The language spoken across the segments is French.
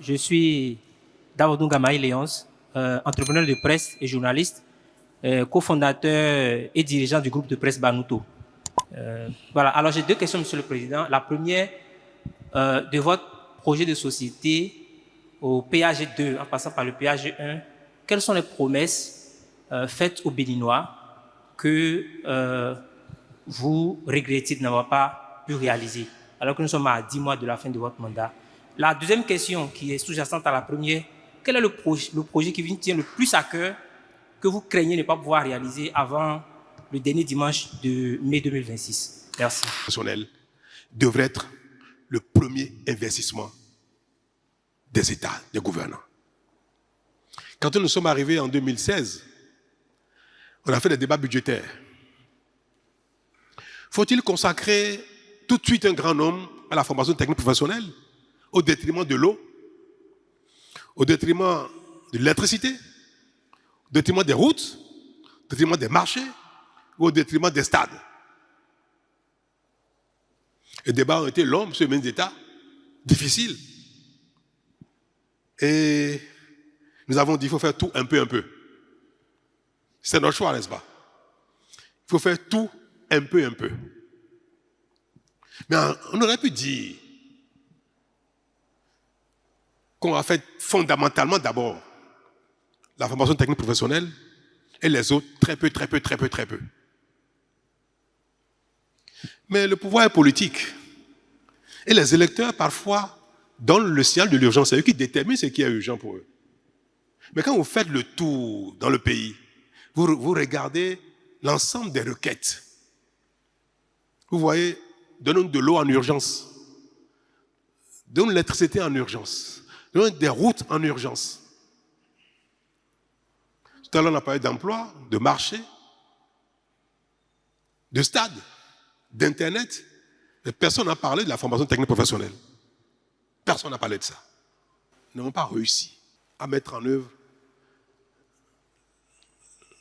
Je suis Davodou Gamaï Léonce, entrepreneur de presse et journaliste, cofondateur et dirigeant du groupe de presse Banuto. Voilà, alors j'ai deux questions, Monsieur le Président. La première, de votre projet de société au PAG2, en passant par le PAG1, quelles sont les promesses faites aux Béninois que vous regrettez de n'avoir pas pu réaliser, alors que nous sommes à 10 mois de la fin de votre mandat? La deuxième question, qui est sous-jacente à la première, quel est le projet qui vous tient le plus à cœur, que vous craignez ne pas pouvoir réaliser avant le dernier dimanche de mai 2026? Merci. Devrait être le premier investissement des États, des gouvernants. Quand nous sommes arrivés en 2016, on a fait des débats budgétaires. Faut-il consacrer tout de suite un grand nombre à la formation technique professionnelle au détriment de l'eau, au détriment de l'électricité, au détriment des routes, au détriment des marchés ou au détriment des stades? Les débats ont été longs, sur les mêmes États, difficiles. Et nous avons dit qu'il faut faire tout un peu, un peu. C'est notre choix, n'est-ce pas? Il faut faire tout un peu, un peu. Mais on aurait pu dire qu'on a fait fondamentalement d'abord la formation technique professionnelle et les autres très peu, très peu, très peu, très peu. Mais le pouvoir est politique. Et les électeurs, parfois, donnent le signal de l'urgence. C'est eux qui déterminent ce qui est urgent pour eux. Mais quand vous faites le tour dans le pays, vous regardez l'ensemble des requêtes. Vous voyez, donnons de l'eau en urgence. Donnons de l'électricité en urgence. Donnons des routes en urgence. Tout à l'heure, on a parlé d'emploi, de marché, de stade, d'Internet. Mais personne n'a parlé de la formation technique professionnelle. Personne n'a parlé de ça. Nous n'avons pas réussi à mettre en œuvre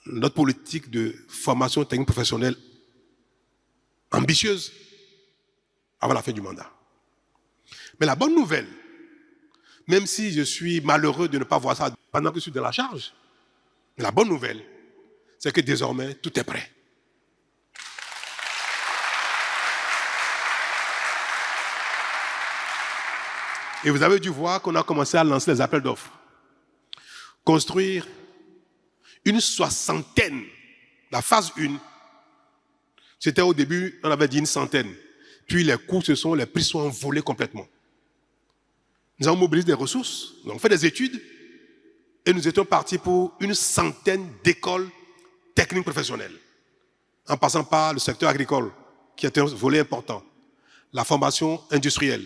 notre politique de formation technique professionnelle ambitieuse avant la fin du mandat. Mais la bonne nouvelle, même si je suis malheureux de ne pas voir ça pendant que je suis dans la charge, la bonne nouvelle, c'est que désormais, tout est prêt. Et vous avez dû voir qu'on a commencé à lancer les appels d'offres. Construire une soixantaine, la phase 1, c'était au début, on avait dit une centaine. Puis les coûts, les prix sont envolés complètement. Nous avons mobilisé des ressources, nous avons fait des études, et nous étions partis pour une centaine d'écoles techniques professionnelles, en passant par le secteur agricole, qui est un volet important, la formation industrielle,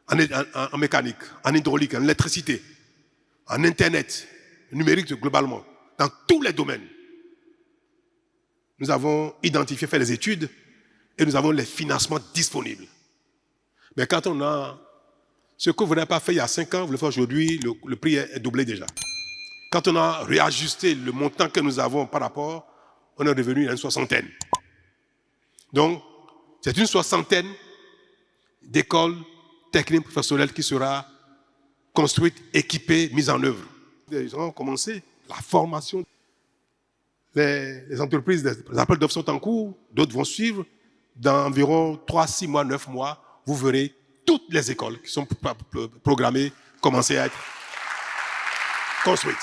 en mécanique, en hydraulique, en électricité, en Internet, numérique globalement, dans tous les domaines. Nous avons identifié, fait les études et nous avons les financements disponibles. Mais quand on a ce que vous n'avez pas fait il y a 5 ans, vous le faites aujourd'hui, le prix est doublé déjà. Quand on a réajusté le montant que nous avons par rapport, on est revenu à une soixantaine. Donc, c'est une soixantaine d'écoles techniques professionnelles qui sera construite, équipée, mise en œuvre. Ils ont commencé la formation. Les entreprises, les appels d'offres sont en cours, d'autres vont suivre. Dans environ 3, 6 mois, 9 mois, vous verrez toutes les écoles qui sont programmées commencer à être construites.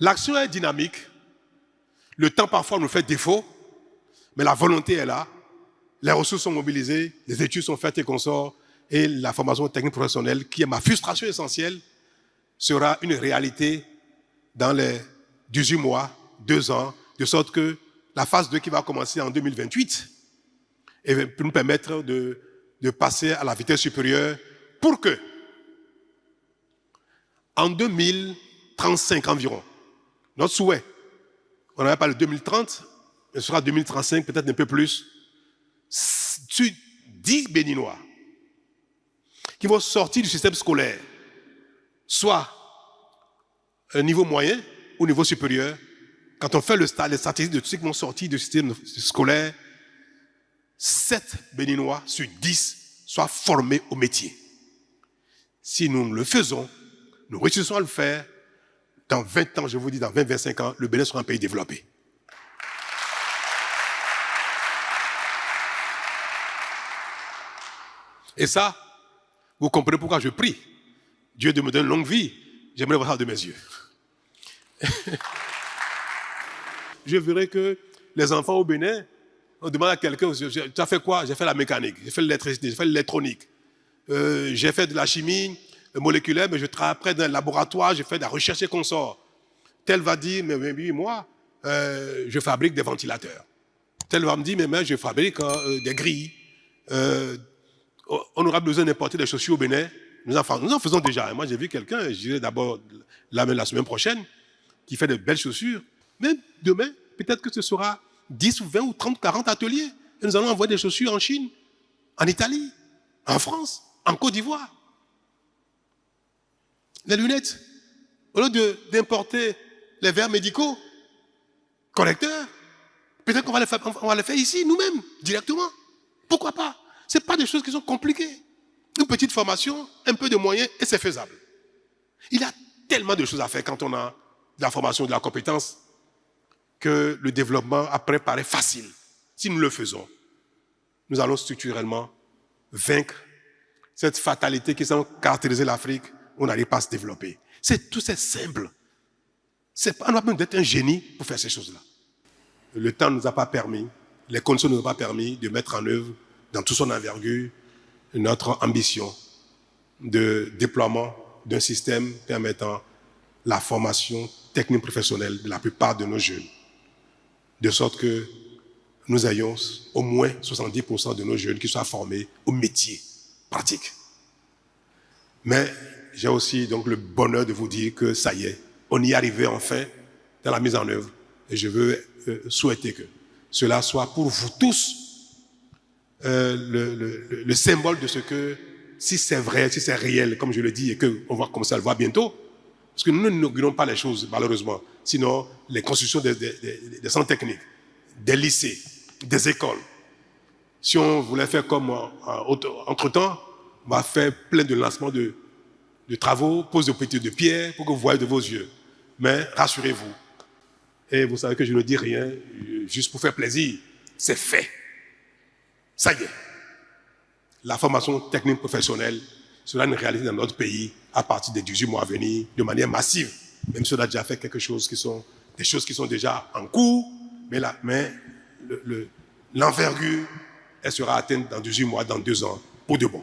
L'action est dynamique. Le temps parfois nous fait défaut, mais la volonté est là. Les ressources sont mobilisées, les études sont faites et consorts, et la formation technique professionnelle, qui est ma frustration essentielle, sera une réalité dans les 18 mois, 2 ans, de sorte que la phase 2 qui va commencer en 2028 et peut nous permettre de passer à la vitesse supérieure pour que, en 2035 environ, notre souhait, on n'avait pas le 2030, mais ce sera 2035, peut-être un peu plus, sur 10 Béninois qui vont sortir du système scolaire, soit un niveau moyen ou niveau supérieur. Quand on fait les statistiques de ceux qui vont sortir du système scolaire, 7 Béninois sur 10 soient formés au métier. Si nous le faisons, nous réussissons à le faire, dans 20 ans, je vous dis, dans 20-25 ans, le Bénin sera un pays développé. Et ça, vous comprenez pourquoi je prie. Dieu de me donner une longue vie. J'aimerais voir ça de mes yeux. Je verrai que les enfants au Bénin, on demande à quelqu'un, tu as fait quoi? J'ai fait la mécanique, j'ai fait l'électricité, j'ai fait l'électronique. J'ai fait de la chimie moléculaire, mais je travaille près d'un laboratoire, j'ai fait de la recherche et consort. Tel va dire, mais oui, moi, je fabrique des ventilateurs. Tel va me dire, mais je fabrique des grilles. On aura besoin d'importer des chaussures au Bénin. Nous en faisons déjà. Moi, j'ai vu quelqu'un, je dirais d'abord la semaine prochaine, qui fait de belles chaussures. Mais demain, peut-être que ce sera 10 ou 20 ou 30, 40 ateliers. Et nous allons envoyer des chaussures en Chine, en Italie, en France, en Côte d'Ivoire. Les lunettes, au lieu d'importer les verres médicaux, correcteurs, peut-être qu'on va les faire ici, nous-mêmes, directement. Pourquoi pas? Ce n'est pas des choses qui sont compliquées. Une petite formation, un peu de moyens, et c'est faisable. Il y a tellement de choses à faire quand on a de la formation, de la compétence, que le développement après paraît facile. Si nous le faisons, nous allons structurellement vaincre cette fatalité qui semble caractériser l'Afrique, où on n'arrive pas à se développer. Tout c'est simple. On n'a pas besoin d'être un génie pour faire ces choses-là. Le temps ne nous a pas permis, les conditions ne nous ont pas permis de mettre en œuvre, dans toute son envergure, notre ambition de déploiement d'un système permettant la formation technique professionnelle de la plupart de nos jeunes. De sorte que nous ayons au moins 70% de nos jeunes qui soient formés au métier pratique. Mais j'ai aussi donc le bonheur de vous dire que ça y est, on y est arrivé enfin dans la mise en œuvre. Et je veux souhaiter que cela soit pour vous tous le symbole de ce que, si c'est vrai, si c'est réel, comme je le dis, et qu'on va commencer à le voir bientôt, parce que nous n'inaugurons pas les choses, malheureusement. Sinon, les constructions des centres techniques, des lycées, des écoles, si on voulait faire comme entre-temps, on va faire plein de lancements de travaux, pose de petites de pierres pour que vous voyez de vos yeux. Mais rassurez-vous, et vous savez que je ne dis rien juste pour faire plaisir, c'est fait. Ça y est. La formation technique professionnelle sera une réalité dans notre pays à partir des 18 mois à venir, de manière massive. Même si on a déjà fait des choses qui sont déjà en cours, mais l'envergure, elle sera atteinte dans 18 mois, dans 2 ans, pour de bon.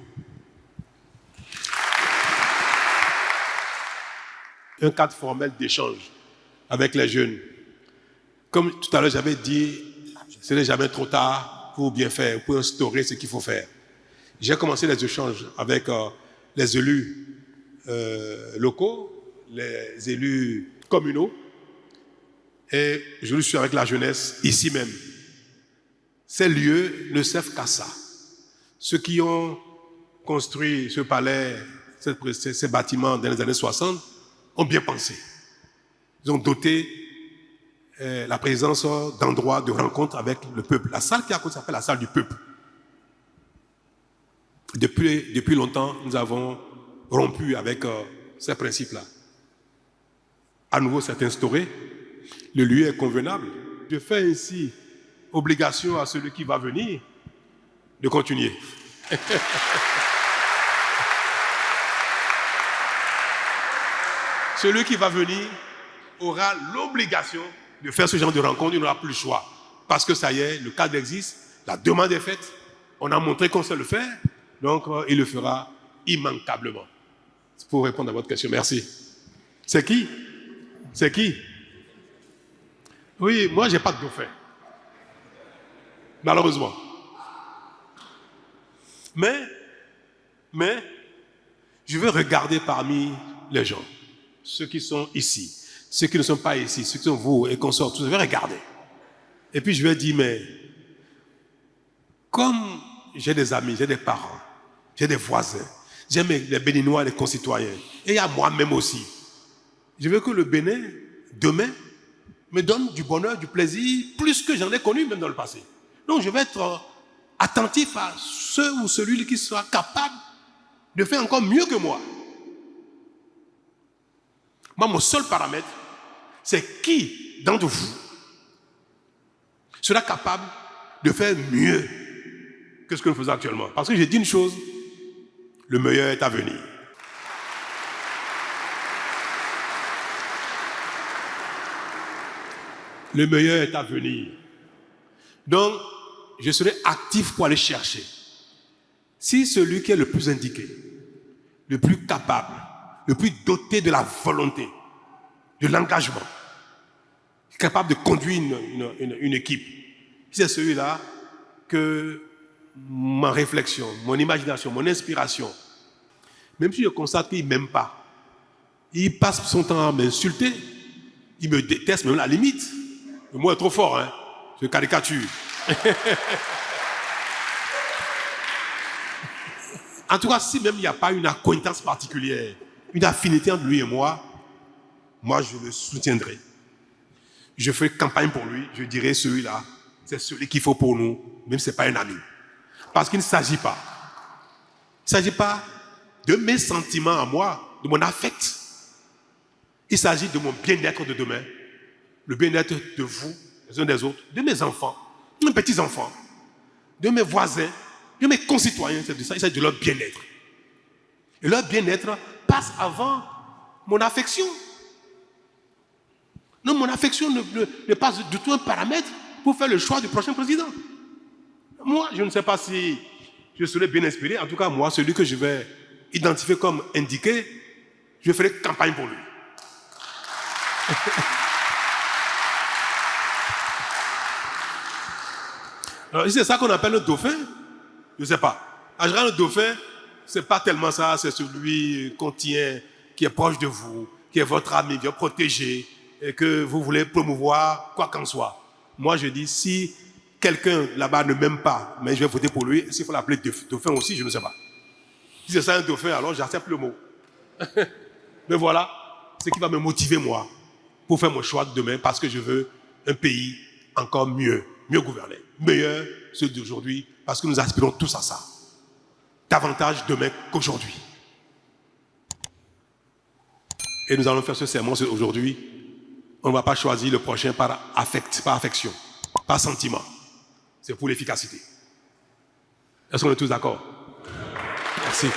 Un cadre formel d'échange avec les jeunes. Comme tout à l'heure, j'avais dit, ce n'est jamais trop tard pour bien faire, pour instaurer ce qu'il faut faire. J'ai commencé les échanges avec les élus locaux, les élus communaux, et je le suis avec la jeunesse ici même. Ces lieux ne servent qu'à ça. Ceux qui ont construit ce palais, ces bâtiments dans les années 60, ont bien pensé. Ils ont doté la présence d'endroits de rencontre avec le peuple. La salle qui a s'appelle la salle du peuple. Depuis longtemps, nous avons rompu avec ces principes-là. À nouveau, c'est instauré. Le lieu est convenable. Je fais ainsi obligation à celui qui va venir de continuer. Celui qui va venir aura l'obligation de faire ce genre de rencontre, il n'aura plus le choix. Parce que ça y est, le cadre existe, la demande est faite, on a montré qu'on sait le faire, donc il le fera immanquablement. C'est pour répondre à votre question. Merci. C'est qui? C'est qui? Oui, moi, je n'ai pas de dauphin. Malheureusement. Mais, je veux regarder parmi les gens, ceux qui sont ici, ceux qui ne sont pas ici, ceux qui sont vous et consorts, je vais regarder. Et puis je vais dire, mais comme j'ai des amis, j'ai des parents, j'ai des voisins, j'ai les Béninois, les concitoyens, et il y a moi-même aussi. Je veux que le Bénin, demain, me donne du bonheur, du plaisir, plus que j'en ai connu même dans le passé. Donc je vais être attentif à ceux ou celui qui sera capable de faire encore mieux que moi. Moi, mon seul paramètre, c'est qui d'entre vous sera capable de faire mieux que ce que nous faisons actuellement. Parce que j'ai dit une chose, le meilleur est à venir. Le meilleur est à venir. Donc, je serai actif pour aller chercher. Si celui qui est le plus indiqué, le plus capable, le plus doté de la volonté, de l'engagement, capable de conduire une équipe, c'est celui-là que ma réflexion, mon imagination, mon inspiration, même si je constate qu'il ne m'aime pas, il passe son temps à m'insulter, il me déteste même à la limite. Le mot est trop fort, hein? Je caricature. En tout cas, si même il n'y a pas une acquaintance particulière, une affinité entre lui et moi je le soutiendrai. Je ferai campagne pour lui, je dirai celui-là, c'est celui qu'il faut pour nous, même si ce n'est pas un ami. Parce qu'il ne s'agit pas. Il ne s'agit pas de mes sentiments à moi, de mon affect. Il s'agit de mon bien-être de demain, le bien-être de vous, les uns des autres, de mes enfants, de mes petits-enfants, de mes voisins, de mes concitoyens. Il s'agit de leur bien-être. Et leur bien-être passe avant mon affection. Non, mon affection n'est pas du tout un paramètre pour faire le choix du prochain président. Moi, je ne sais pas si je serai bien inspiré. En tout cas, moi, celui que je vais identifier comme indiqué, je ferai campagne pour lui. Alors, c'est ça qu'on appelle le dauphin? Je ne sais pas. En général, le dauphin, ce n'est pas tellement ça, c'est celui qu'on tient, qui est proche de vous, qui est votre ami, qui est protégé, et que vous voulez promouvoir quoi qu'en soit. Moi, je dis, si quelqu'un là-bas ne m'aime pas, mais je vais voter pour lui, s'il faut l'appeler dauphin aussi, je ne sais pas. Si c'est ça un dauphin, alors j'accepte le mot. Mais voilà, ce qui va me motiver, moi, pour faire mon choix de demain, parce que je veux un pays encore mieux gouverné, meilleur celui d'aujourd'hui, parce que nous aspirons tous à ça. Davantage demain qu'aujourd'hui. Et nous allons faire ce sermon aujourd'hui. On ne va pas choisir le prochain par affect, par affection, par sentiment. C'est pour l'efficacité. Est-ce qu'on est tous d'accord? Merci.